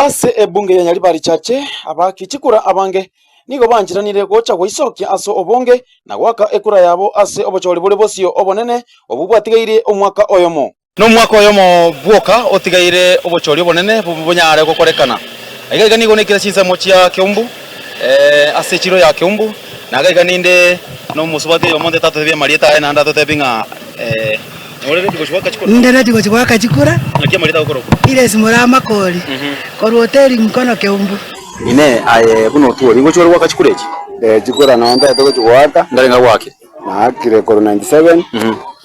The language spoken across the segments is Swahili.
ase ebunge ya Nyaribari chache abakichikura abange nigo banjiranire gocha goisokia aso obonge na gwaka ekura yabo ase obochori bole bosio obonene obubwatigaire omwaka oyomo no mwaka oyomo bwoka otigaire obochori obonene bubunyare gokorekana aiga nigo nekira chinsa mochia Kiumbu ase chiro ya Kiumbu na aiga ninde no musubate yomonde tatu bya marieta na ndato tebinga Ndera tiko chikwa kachikura. Nakia marita ukoro. Ile simura makoli. Koru hoteli mkono Kiumbu. Ine buno tuo lingo choro wakachikureji. Chikura na onda toko chikwata. Ndarenga wake. Na akire koru 97.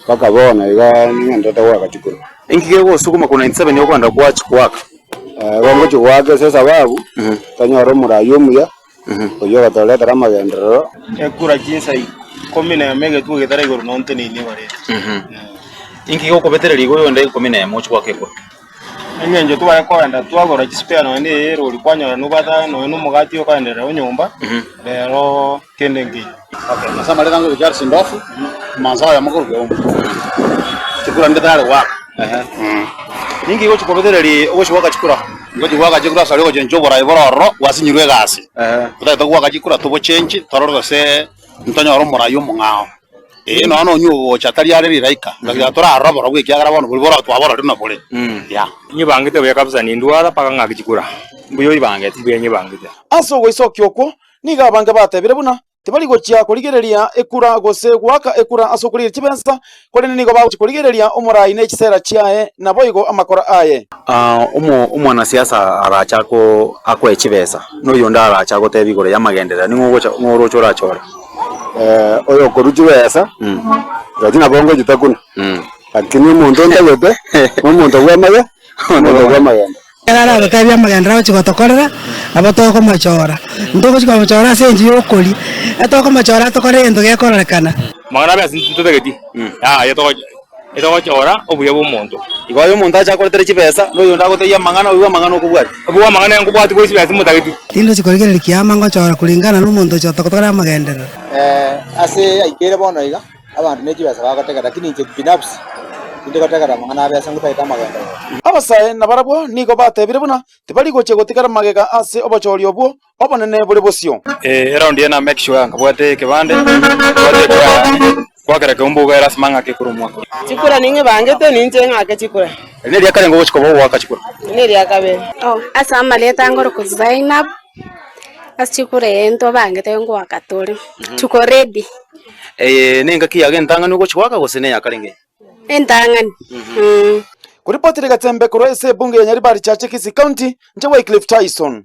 Paka bona iga ninga ndata wakachikura. Ingige go sukuma ko 97 yokwanda kwa chikwaka. Wango chikwaka sesa babu. Tanyoro murayomu ya. Oyo gatoleta ramagendero. Ekura jinsa komine ya mege tuo getara igoro nonte ni bare. Ingi go kobetereri go yonde komine mocho kwake ko. Engenje tuwa kwenda twagora chispea no ende ero likwanya no bata no mugati okandera onyumba. Lero kendengi. Okay, nasema leta ngo jar sindofu. Mazao ya mukuru gyo. Chikura ndetare wa. Ingi go kobetereri go chwaka chikura. Ngo chiwaka chikura sari go jenjobora ibororo wasinyirwe gasi. Tuta gwaka chikura tubo chenchi tororo se ntonyoro morayo mungao. No nyugo chatari yare riraika ngagira tora arabora gwe kyagara bono bulibora twabora rino bole ya nyibangite bya kabisa ni ndwara paka ngakikura mbuyo ibangete bya nyibangite aso gwisoki okwo niga bange batebire buna tibali gochia kurigereria ekura gose gwaka ekura aso kurire chibensa kole nigo ba kurigereria omurai ne chisera chiae na boigo amakora aye umwana siasa arachako akwe chibesa no yonda arachako tebigore yamagendera ningo gocha ngoro chora chora oyo koruchi wesa gatina bongo jitakuna lakini umuntu ndagete umuntu gwamaga Era batabya magandra chikotokorera abatoko machora ndoko chiko machora senji yokoli atoko machora tokore endo gekorekana magana bya sintutegeti etoko chora obuye bomuntu igwayo umuntu acha koretere chibesa no yonda goteya mangana uwa mangana okubwati obuwa mangana ngubwati kwisi bya simutageti tindo chikoregere kiama ngo chora kulingana n'umuntu chotokotora magendera ase aikere bono iga abantu nejibasa bakateka lakini nje binafsi ndikateka mangana bya sangu taita magendera abasaye nabarabwo nigo batebire buna tibali goche gotikara magega ase obochori obwo obonene bole bosio around yana make sure ngabwate kibande kwakera Kiumbu era simanga kekuru mwako chikura ninge bangete ninje ngake chikura ne ria karengo gochiko bo waka chikura ne ria kabe asa maleta ngoro ku Zainab as chikura ento bangete ngo wakatori chuko ready nenga kiage ntangani gochwaka gose ne yakarenge entangani kuripotire gatembe kuro ese bunge ya Nyaribari chache Kisii County nje Wycliffe Tyson.